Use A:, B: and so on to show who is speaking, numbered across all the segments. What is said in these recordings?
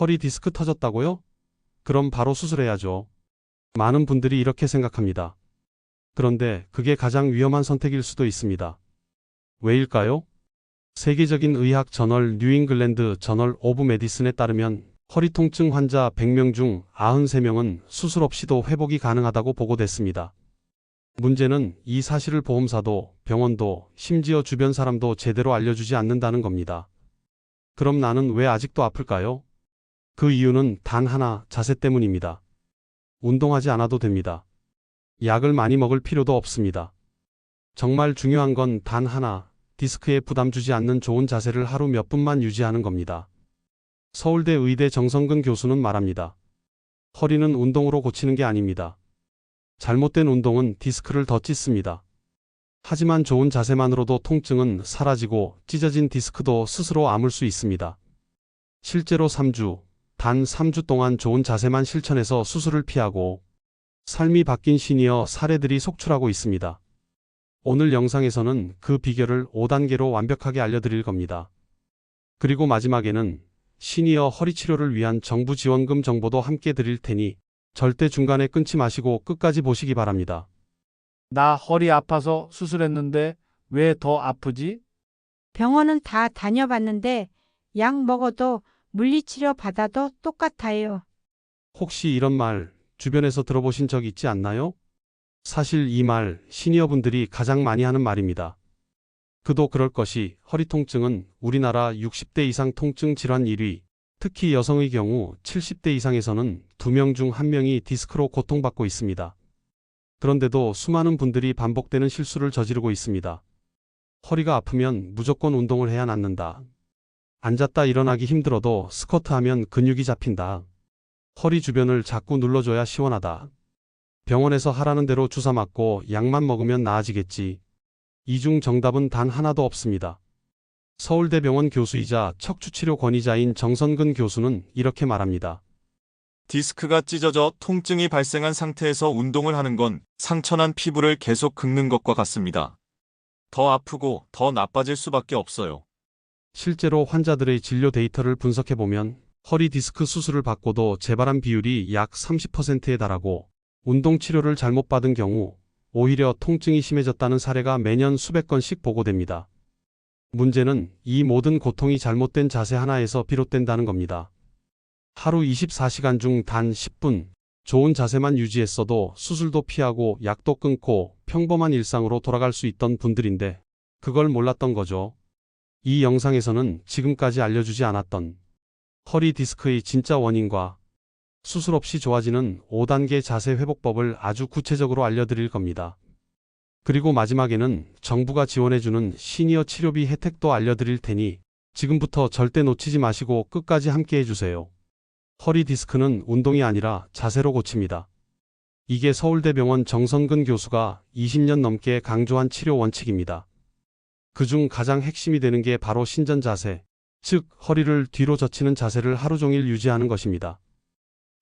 A: 허리 디스크 터졌다고요? 그럼 바로 수술해야죠. 많은 분들이 이렇게 생각합니다. 그런데 그게 가장 위험한 선택일 수도 있습니다. 왜일까요? 세계적인 의학 저널 뉴잉글랜드 저널 오브 메디슨에 따르면 허리 통증 환자 100명 중 93명은 수술 없이도 회복이 가능하다고 보고됐습니다. 문제는 이 사실을 보험사도 병원도 심지어 주변 사람도 제대로 알려주지 않는다는 겁니다. 그럼 나는 왜 아직도 아플까요? 그 이유는 단 하나, 자세 때문입니다. 운동하지 않아도 됩니다. 약을 많이 먹을 필요도 없습니다. 정말 중요한 건 단 하나, 디스크에 부담 주지 않는 좋은 자세를 하루 몇 분만 유지하는 겁니다. 서울대 의대 정성근 교수는 말합니다. 허리는 운동으로 고치는 게 아닙니다. 잘못된 운동은 디스크를 더 찢습니다. 하지만 좋은 자세만으로도 통증은 사라지고 찢어진 디스크도 스스로 아물 수 있습니다. 실제로 단 3주 동안 좋은 자세만 실천해서 수술을 피하고 삶이 바뀐 시니어 사례들이 속출하고 있습니다. 오늘 영상에서는 그 비결을 5단계로 완벽하게 알려드릴 겁니다. 그리고 마지막에는 시니어 허리 치료를 위한 정부 지원금 정보도 함께 드릴 테니 절대 중간에 끊지 마시고 끝까지 보시기 바랍니다.
B: 나 허리 아파서 수술했는데 왜 더 아프지?
C: 병원은 다 다녀봤는데 약 먹어도 물리치료 받아도 똑같아요.
A: 혹시 이런 말 주변에서 들어보신 적 있지 않나요? 사실 이 말 시니어분들이 가장 많이 하는 말입니다. 그도 그럴 것이 허리 통증은 우리나라 60대 이상 통증 질환 1위, 특히 여성의 경우 70대 이상에서는 2명 중 1명이 디스크로 고통받고 있습니다. 그런데도 수많은 분들이 반복되는 실수를 저지르고 있습니다. 허리가 아프면 무조건 운동을 해야 낫는다. 앉았다 일어나기 힘들어도 스쿼트하면 근육이 잡힌다. 허리 주변을 자꾸 눌러줘야 시원하다. 병원에서 하라는 대로 주사 맞고 약만 먹으면 나아지겠지. 이 중 정답은 단 하나도 없습니다. 서울대병원 교수이자 척추치료 권위자인 정선근 교수는 이렇게 말합니다.
D: 디스크가 찢어져 통증이 발생한 상태에서 운동을 하는 건 상처난 피부를 계속 긁는 것과 같습니다. 더 아프고 더 나빠질 수밖에 없어요.
A: 실제로 환자들의 진료 데이터를 분석해보면 허리 디스크 수술을 받고도 재발한 비율이 약 30%에 달하고 운동치료를 잘못 받은 경우 오히려 통증이 심해졌다는 사례가 매년 수백 건씩 보고됩니다. 문제는 이 모든 고통이 잘못된 자세 하나에서 비롯된다는 겁니다. 하루 24시간 중 단 10분 좋은 자세만 유지했어도 수술도 피하고 약도 끊고 평범한 일상으로 돌아갈 수 있던 분들인데 그걸 몰랐던 거죠. 이 영상에서는 지금까지 알려주지 않았던 허리 디스크의 진짜 원인과 수술 없이 좋아지는 5단계 자세 회복법을 아주 구체적으로 알려드릴 겁니다. 그리고 마지막에는 정부가 지원해주는 시니어 치료비 혜택도 알려드릴 테니 지금부터 절대 놓치지 마시고 끝까지 함께 해주세요. 허리 디스크는 운동이 아니라 자세로 고칩니다. 이게 서울대병원 정선근 교수가 20년 넘게 강조한 치료 원칙입니다. 그중 가장 핵심이 되는 게 바로 신전 자세, 즉 허리를 뒤로 젖히는 자세를 하루 종일 유지하는 것입니다.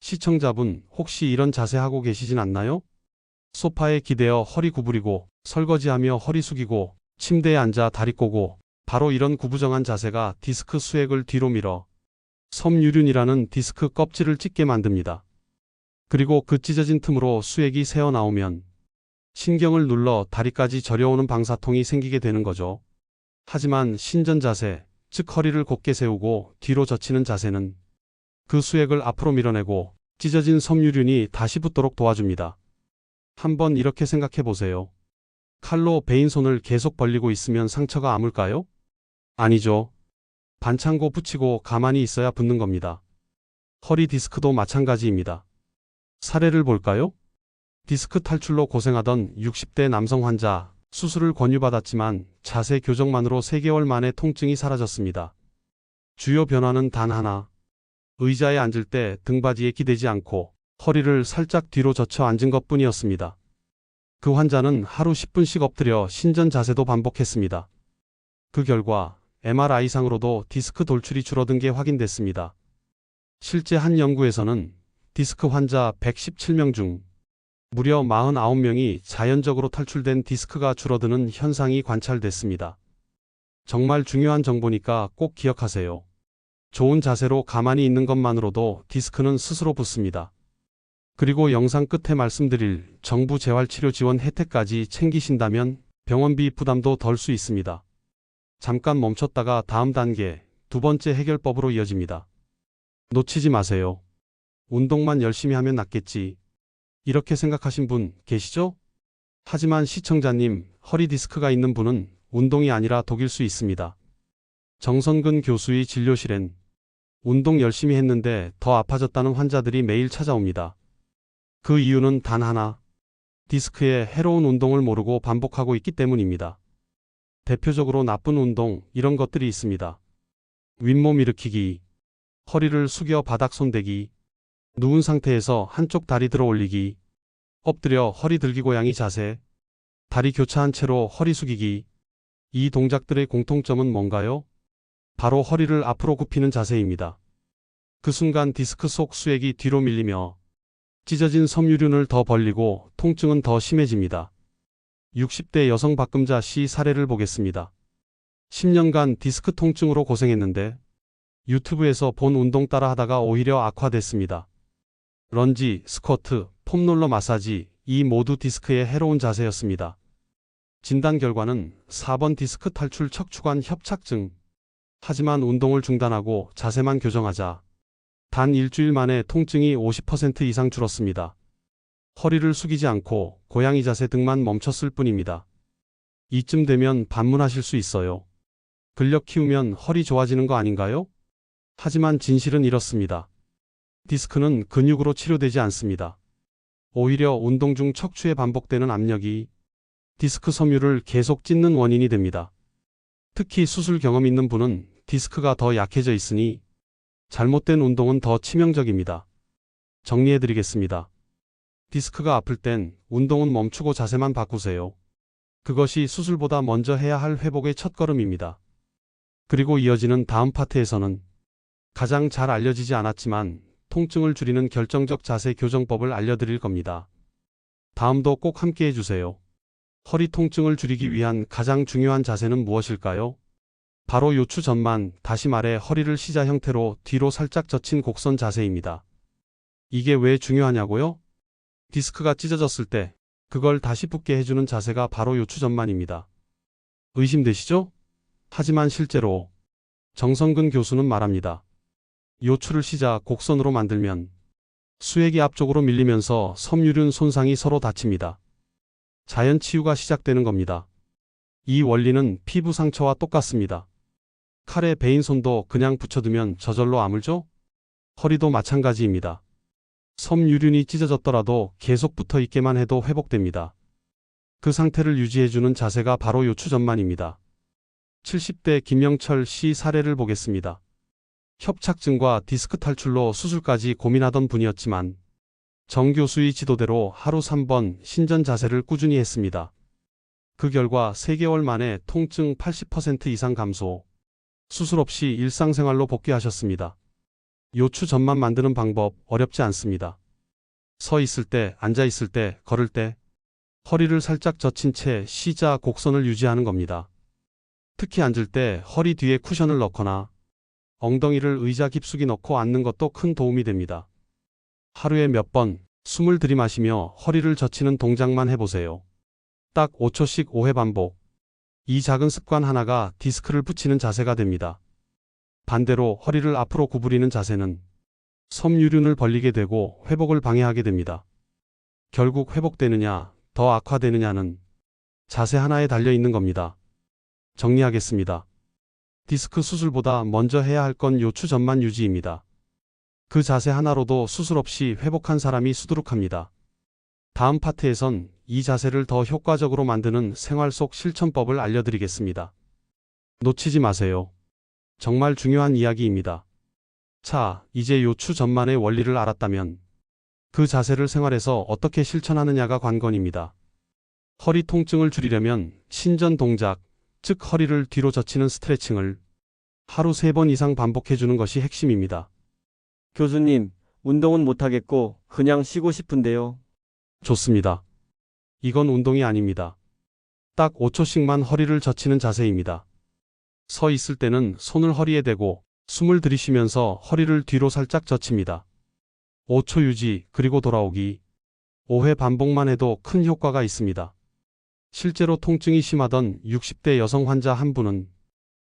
A: 시청자분, 혹시 이런 자세 하고 계시진 않나요? 소파에 기대어 허리 구부리고 설거지하며 허리 숙이고 침대에 앉아 다리 꼬고 바로 이런 구부정한 자세가 디스크 수액을 뒤로 밀어 섬유륜이라는 디스크 껍질을 찢게 만듭니다. 그리고 그 찢어진 틈으로 수액이 새어나오면 신경을 눌러 다리까지 저려오는 방사통이 생기게 되는 거죠. 하지만 신전 자세, 즉 허리를 곧게 세우고 뒤로 젖히는 자세는 그 수액을 앞으로 밀어내고 찢어진 섬유륜이 다시 붙도록 도와줍니다. 한번 이렇게 생각해 보세요. 칼로 베인 손을 계속 벌리고 있으면 상처가 아물까요? 아니죠. 반창고 붙이고 가만히 있어야 붙는 겁니다. 허리 디스크도 마찬가지입니다. 사례를 볼까요? 디스크 탈출로 고생하던 60대 남성 환자, 수술을 권유받았지만 자세 교정만으로 3개월 만에 통증이 사라졌습니다. 주요 변화는 단 하나. 의자에 앉을 때 등받이에 기대지 않고 허리를 살짝 뒤로 젖혀 앉은 것뿐이었습니다. 그 환자는 하루 10분씩 엎드려 신전 자세도 반복했습니다. 그 결과 MRI상으로도 디스크 돌출이 줄어든 게 확인됐습니다. 실제 한 연구에서는 디스크 환자 117명 중 무려 49명이 자연적으로 탈출된 디스크가 줄어드는 현상이 관찰됐습니다. 정말 중요한 정보니까 꼭 기억하세요. 좋은 자세로 가만히 있는 것만으로도 디스크는 스스로 붙습니다. 그리고 영상 끝에 말씀드릴 정부 재활치료 지원 혜택까지 챙기신다면 병원비 부담도 덜 수 있습니다. 잠깐 멈췄다가 다음 단계, 두 번째 해결법으로 이어집니다. 놓치지 마세요. 운동만 열심히 하면 낫겠지. 이렇게 생각하신 분 계시죠? 하지만 시청자님, 허리 디스크가 있는 분은 운동이 아니라 독일 수 있습니다. 정선근 교수의 진료실엔 운동 열심히 했는데 더 아파졌다는 환자들이 매일 찾아옵니다. 그 이유는 단 하나, 디스크의 해로운 운동을 모르고 반복하고 있기 때문입니다. 대표적으로 나쁜 운동, 이런 것들이 있습니다. 윗몸 일으키기, 허리를 숙여 바닥 손대기, 누운 상태에서 한쪽 다리 들어 올리기, 엎드려 허리 들기 고양이 자세, 다리 교차한 채로 허리 숙이기. 이 동작들의 공통점은 뭔가요? 바로 허리를 앞으로 굽히는 자세입니다. 그 순간 디스크 속 수액이 뒤로 밀리며 찢어진 섬유륜을 더 벌리고 통증은 더 심해집니다. 60대 여성 박금자 씨 사례를 보겠습니다. 10년간 디스크 통증으로 고생했는데 유튜브에서 본 운동 따라 하다가 오히려 악화됐습니다. 런지, 스쿼트, 폼롤러 마사지, 이 모두 디스크의 해로운 자세였습니다. 진단 결과는 4번 디스크 탈출 척추관 협착증. 하지만 운동을 중단하고 자세만 교정하자 단 일주일 만에 통증이 50% 이상 줄었습니다. 허리를 숙이지 않고 고양이 자세 등만 멈췄을 뿐입니다. 이쯤 되면 반문하실 수 있어요. 근력 키우면 허리 좋아지는 거 아닌가요? 하지만 진실은 이렇습니다. 디스크는 근육으로 치료되지 않습니다. 오히려 운동 중 척추에 반복되는 압력이 디스크 섬유를 계속 찢는 원인이 됩니다. 특히 수술 경험 있는 분은 디스크가 더 약해져 있으니 잘못된 운동은 더 치명적입니다. 정리해드리겠습니다. 디스크가 아플 땐 운동은 멈추고 자세만 바꾸세요. 그것이 수술보다 먼저 해야 할 회복의 첫걸음입니다. 그리고 이어지는 다음 파트에서는 가장 잘 알려지지 않았지만 통증을 줄이는 결정적 자세 교정법을 알려드릴 겁니다. 다음도 꼭 함께 해주세요. 허리 통증을 줄이기 위한 가장 중요한 자세는 무엇일까요? 바로 요추 전만, 다시 말해 허리를 시자 형태로 뒤로 살짝 젖힌 곡선 자세입니다. 이게 왜 중요하냐고요? 디스크가 찢어졌을 때 그걸 다시 붙게 해주는 자세가 바로 요추 전만입니다. 의심되시죠? 하지만 실제로 정성근 교수는 말합니다. 요추를 시자 곡선으로 만들면 수액이 앞쪽으로 밀리면서 섬유륜 손상이 서로 다칩니다. 자연 치유가 시작되는 겁니다. 이 원리는 피부 상처와 똑같습니다. 칼에 베인 손도 그냥 붙여두면 저절로 아물죠? 허리도 마찬가지입니다. 섬유륜이 찢어졌더라도 계속 붙어 있게만 해도 회복됩니다. 그 상태를 유지해주는 자세가 바로 요추전만입니다. 70대 김영철 씨 사례를 보겠습니다. 협착증과 디스크 탈출로 수술까지 고민하던 분이었지만 정 교수의 지도대로 하루 3번 신전 자세를 꾸준히 했습니다. 그 결과 3개월 만에 통증 80% 이상 감소, 수술 없이 일상생활로 복귀하셨습니다. 요추 전만 만드는 방법 어렵지 않습니다. 서 있을 때, 앉아 있을 때, 걸을 때 허리를 살짝 젖힌 채 시자 곡선을 유지하는 겁니다. 특히 앉을 때 허리 뒤에 쿠션을 넣거나 엉덩이를 의자 깊숙이 넣고 앉는 것도 큰 도움이 됩니다. 하루에 몇 번 숨을 들이마시며 허리를 젖히는 동작만 해보세요. 딱 5초씩 5회 반복. 이 작은 습관 하나가 디스크를 붙이는 자세가 됩니다. 반대로 허리를 앞으로 구부리는 자세는 섬유륜을 벌리게 되고 회복을 방해하게 됩니다. 결국 회복되느냐, 더 악화되느냐는 자세 하나에 달려 있는 겁니다. 정리하겠습니다. 디스크 수술보다 먼저 해야 할 건 요추 전만 유지입니다. 그 자세 하나로도 수술 없이 회복한 사람이 수두룩합니다. 다음 파트에선 이 자세를 더 효과적으로 만드는 생활 속 실천법을 알려드리겠습니다. 놓치지 마세요. 정말 중요한 이야기입니다. 자, 이제 요추 전만의 원리를 알았다면 그 자세를 생활에서 어떻게 실천하느냐가 관건입니다. 허리 통증을 줄이려면 신전 동작, 즉 허리를 뒤로 젖히는 스트레칭을 하루 3번 이상 반복해주는 것이 핵심입니다.
E: 교수님, 운동은 못하겠고 그냥 쉬고 싶은데요.
A: 좋습니다. 이건 운동이 아닙니다. 딱 5초씩만 허리를 젖히는 자세입니다. 서 있을 때는 손을 허리에 대고 숨을 들이쉬면서 허리를 뒤로 살짝 젖힙니다. 5초 유지, 그리고 돌아오기. 5회 반복만 해도 큰 효과가 있습니다. 실제로 통증이 심하던 60대 여성 환자 한 분은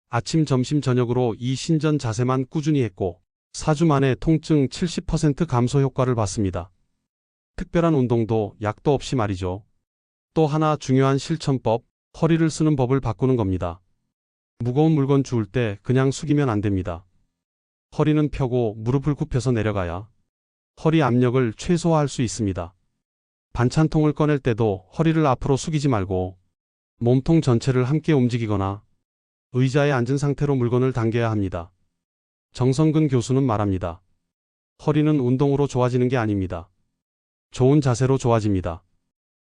A: 아침, 점심, 저녁으로 이 신전 자세만 꾸준히 했고 4주 만에 통증 70% 감소 효과를 봤습니다. 특별한 운동도 약도 없이 말이죠. 또 하나 중요한 실천법, 허리를 쓰는 법을 바꾸는 겁니다. 무거운 물건 주울 때 그냥 숙이면 안 됩니다. 허리는 펴고 무릎을 굽혀서 내려가야 허리 압력을 최소화할 수 있습니다. 반찬통을 꺼낼 때도 허리를 앞으로 숙이지 말고 몸통 전체를 함께 움직이거나 의자에 앉은 상태로 물건을 당겨야 합니다. 정성근 교수는 말합니다. 허리는 운동으로 좋아지는 게 아닙니다. 좋은 자세로 좋아집니다.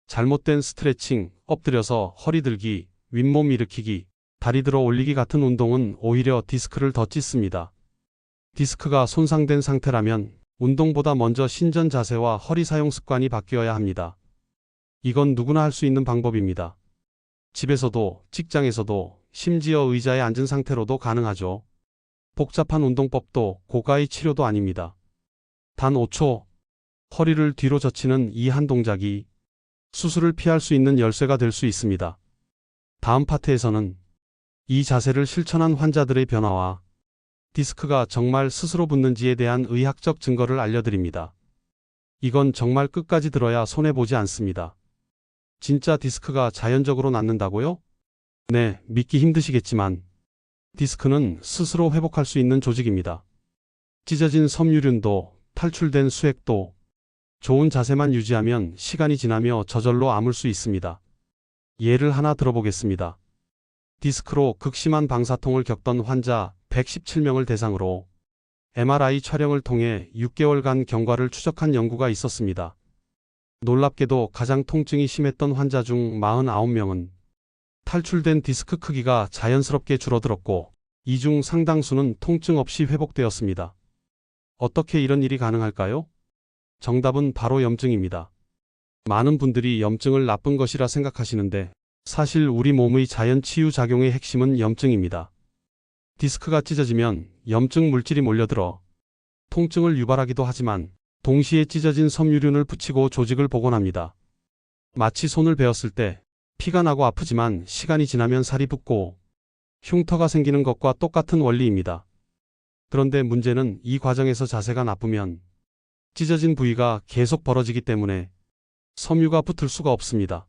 A: 잘못된 스트레칭, 엎드려서 허리 들기, 윗몸 일으키기, 다리 들어 올리기 같은 운동은 오히려 디스크를 더 찢습니다. 디스크가 손상된 상태라면 운동보다 먼저 신전 자세와 허리 사용 습관이 바뀌어야 합니다. 이건 누구나 할 수 있는 방법입니다. 집에서도, 직장에서도, 심지어 의자에 앉은 상태로도 가능하죠. 복잡한 운동법도 고가의 치료도 아닙니다. 단 5초, 허리를 뒤로 젖히는 이 한 동작이 수술을 피할 수 있는 열쇠가 될 수 있습니다. 다음 파트에서는 이 자세를 실천한 환자들의 변화와 디스크가 정말 스스로 붙는지에 대한 의학적 증거를 알려드립니다. 이건 정말 끝까지 들어야 손해보지 않습니다. 진짜 디스크가 자연적으로 낫는다고요? 네, 믿기 힘드시겠지만 디스크는 스스로 회복할 수 있는 조직입니다. 찢어진 섬유륜도, 탈출된 수액도 좋은 자세만 유지하면 시간이 지나며 저절로 아물 수 있습니다. 예를 하나 들어보겠습니다. 디스크로 극심한 방사통을 겪던 환자 117명을 대상으로 MRI 촬영을 통해 6개월간 경과를 추적한 연구가 있었습니다. 놀랍게도 가장 통증이 심했던 환자 중 49명은 탈출된 디스크 크기가 자연스럽게 줄어들었고 이 중 상당수는 통증 없이 회복되었습니다. 어떻게 이런 일이 가능할까요? 정답은 바로 염증입니다. 많은 분들이 염증을 나쁜 것이라 생각하시는데 사실 우리 몸의 자연 치유 작용의 핵심은 염증입니다. 디스크가 찢어지면 염증 물질이 몰려들어 통증을 유발하기도 하지만 동시에 찢어진 섬유륜을 붙이고 조직을 복원합니다. 마치 손을 베었을 때 피가 나고 아프지만 시간이 지나면 살이 붙고 흉터가 생기는 것과 똑같은 원리입니다. 그런데 문제는 이 과정에서 자세가 나쁘면 찢어진 부위가 계속 벌어지기 때문에 섬유가 붙을 수가 없습니다.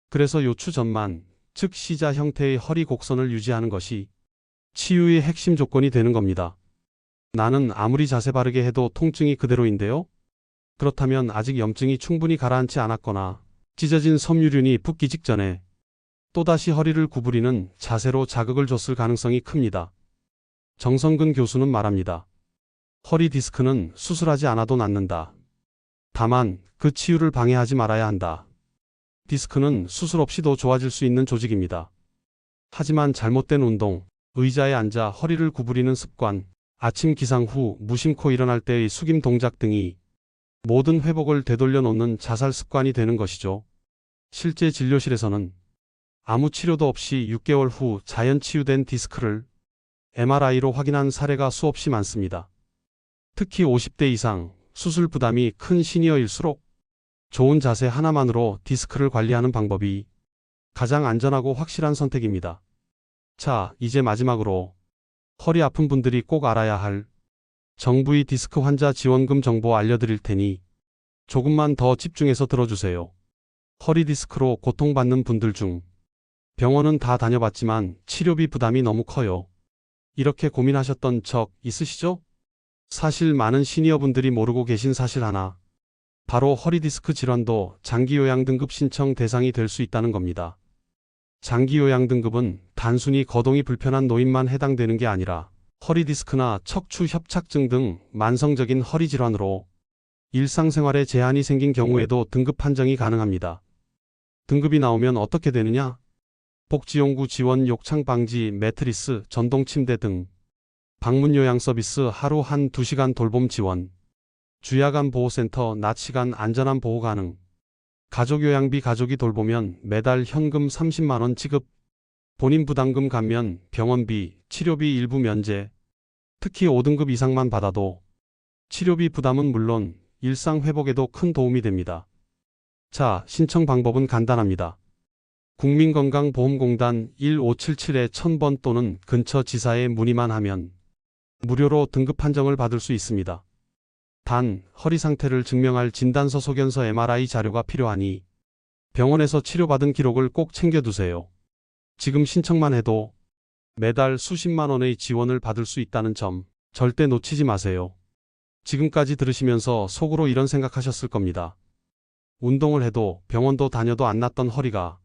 A: 그래서 요추 전만, 즉 C자 형태의 허리 곡선을 유지하는 것이 치유의 핵심 조건이 되는 겁니다. 나는 아무리 자세 바르게 해도 통증이 그대로인데요? 그렇다면 아직 염증이 충분히 가라앉지 않았거나 찢어진 섬유륜이 붙기 직전에 또다시 허리를 구부리는 자세로 자극을 줬을 가능성이 큽니다. 정성근 교수는 말합니다. 허리 디스크는 수술하지 않아도 낫는다. 다만 그 치유를 방해하지 말아야 한다. 디스크는 수술 없이도 좋아질 수 있는 조직입니다. 하지만 잘못된 운동, 의자에 앉아 허리를 구부리는 습관, 아침 기상 후 무심코 일어날 때의 숙임 동작 등이 모든 회복을 되돌려 놓는 자살 습관이 되는 것이죠. 실제 진료실에서는 아무 치료도 없이 6개월 후 자연 치유된 디스크를 MRI로 확인한 사례가 수없이 많습니다. 특히 50대 이상 수술 부담이 큰 시니어일수록 좋은 자세 하나만으로 디스크를 관리하는 방법이 가장 안전하고 확실한 선택입니다. 자, 이제 마지막으로 허리 아픈 분들이 꼭 알아야 할 정부의 디스크 환자 지원금 정보 알려드릴 테니 조금만 더 집중해서 들어주세요. 허리 디스크로 고통받는 분들 중 병원은 다 다녀봤지만 치료비 부담이 너무 커요. 이렇게 고민하셨던 적 있으시죠? 사실 많은 시니어분들이 모르고 계신 사실 하나. 바로 허리 디스크 질환도 장기요양 등급 신청 대상이 될 수 있다는 겁니다. 장기요양 등급은 단순히 거동이 불편한 노인만 해당되는 게 아니라 허리 디스크나 척추 협착증 등 만성적인 허리 질환으로 일상생활에 제한이 생긴 경우에도 등급 판정이 가능합니다. 등급이 나오면 어떻게 되느냐? 복지용구 지원 욕창 방지 매트리스, 전동 침대 등 방문 요양 서비스 하루 1-2시간 돌봄 지원, 주야간 보호센터 낮 시간 안전한 보호 가능, 가족 요양비 가족이 돌보면 매달 현금 30만 원 지급, 본인 부담금 감면, 병원비, 치료비 일부 면제, 특히 5등급 이상만 받아도 치료비 부담은 물론 일상 회복에도 큰 도움이 됩니다. 자, 신청 방법은 간단합니다. 국민건강보험공단 1577-1000번 또는 근처 지사에 문의만 하면 무료로 등급 판정을 받을 수 있습니다. 단, 허리 상태를 증명할 진단서 소견서 MRI 자료가 필요하니 병원에서 치료받은 기록을 꼭 챙겨두세요. 지금 신청만 해도 매달 수십만 원의 지원을 받을 수 있다는 점 절대 놓치지 마세요. 지금까지 들으시면서 속으로 이런 생각하셨을 겁니다. 운동을 해도 병원도 다녀도 안 낫던 허리가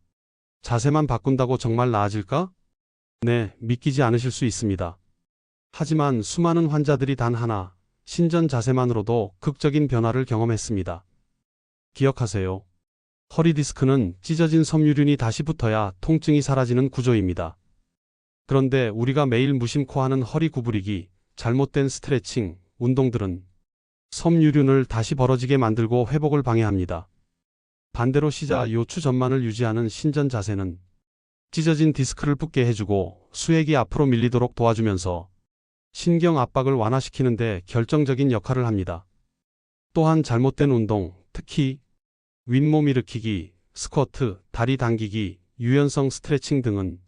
A: 자세만 바꾼다고 정말 나아질까? 네, 믿기지 않으실 수 있습니다. 하지만 수많은 환자들이 단 하나, 신전 자세만으로도 극적인 변화를 경험했습니다. 기억하세요. 허리 디스크는 찢어진 섬유륜이 다시 붙어야 통증이 사라지는 구조입니다. 그런데 우리가 매일 무심코 하는 허리 구부리기, 잘못된 스트레칭, 운동들은 섬유륜을 다시 벌어지게 만들고 회복을 방해합니다. 반대로 시자 요추 전만을 유지하는 신전 자세는 찢어진 디스크를 붙게 해주고 수액이 앞으로 밀리도록 도와주면서 신경 압박을 완화시키는 데 결정적인 역할을 합니다. 또한 잘못된 운동, 특히 윗몸 일으키기, 스쿼트, 다리 당기기, 유연성 스트레칭 등은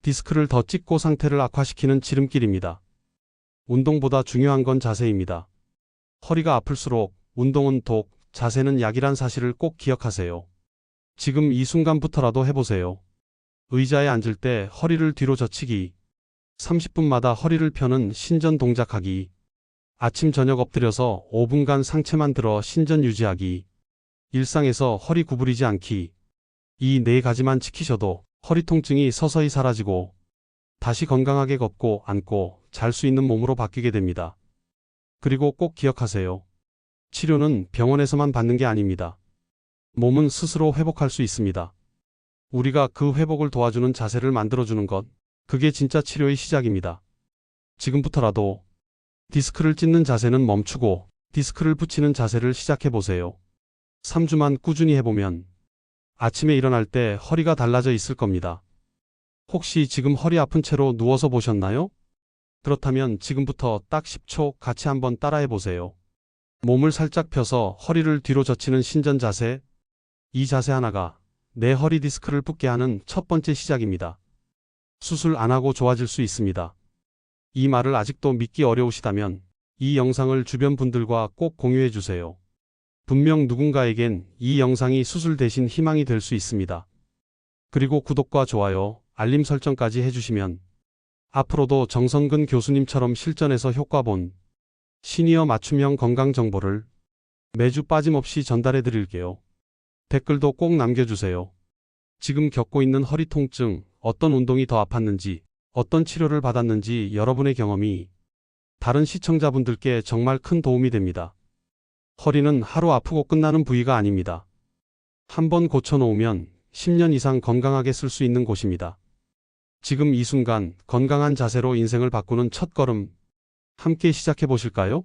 A: 디스크를 더 찢고 상태를 악화시키는 지름길입니다. 운동보다 중요한 건 자세입니다. 허리가 아플수록 운동은 독, 자세는 약이란 사실을 꼭 기억하세요. 지금 이 순간부터라도 해보세요. 의자에 앉을 때 허리를 뒤로 젖히기, 30분마다 허리를 펴는 신전 동작하기, 아침 저녁 엎드려서 5분간 상체만 들어 신전 유지하기, 일상에서 허리 구부리지 않기, 이 4가지만 지키셔도 허리 통증이 서서히 사라지고 다시 건강하게 걷고 앉고 잘 수 있는 몸으로 바뀌게 됩니다. 그리고 꼭 기억하세요. 치료는 병원에서만 받는 게 아닙니다. 몸은 스스로 회복할 수 있습니다. 우리가 그 회복을 도와주는 자세를 만들어주는 것, 그게 진짜 치료의 시작입니다. 지금부터라도 디스크를 찢는 자세는 멈추고 디스크를 붙이는 자세를 시작해보세요. 3주만 꾸준히 해보면 아침에 일어날 때 허리가 달라져 있을 겁니다. 혹시 지금 허리 아픈 채로 누워서 보셨나요? 그렇다면 지금부터 딱 10초 같이 한번 따라해보세요. 몸을 살짝 펴서 허리를 뒤로 젖히는 신전 자세. 이 자세 하나가 내 허리 디스크를 붙게 하는 첫 번째 시작입니다. 수술 안 하고 좋아질 수 있습니다. 이 말을 아직도 믿기 어려우시다면 이 영상을 주변 분들과 꼭 공유해 주세요. 분명 누군가에겐 이 영상이 수술 대신 희망이 될 수 있습니다. 그리고 구독과 좋아요, 알림 설정까지 해주시면 앞으로도 정성근 교수님처럼 실전에서 효과 본 시니어 맞춤형 건강 정보를 매주 빠짐없이 전달해 드릴게요. 댓글도 꼭 남겨주세요. 지금 겪고 있는 허리 통증, 어떤 운동이 더 아팠는지, 어떤 치료를 받았는지 여러분의 경험이 다른 시청자분들께 정말 큰 도움이 됩니다. 허리는 하루 아프고 끝나는 부위가 아닙니다. 한번 고쳐놓으면 10년 이상 건강하게 쓸 수 있는 곳입니다. 지금 이 순간 건강한 자세로 인생을 바꾸는 첫걸음 함께 시작해 보실까요?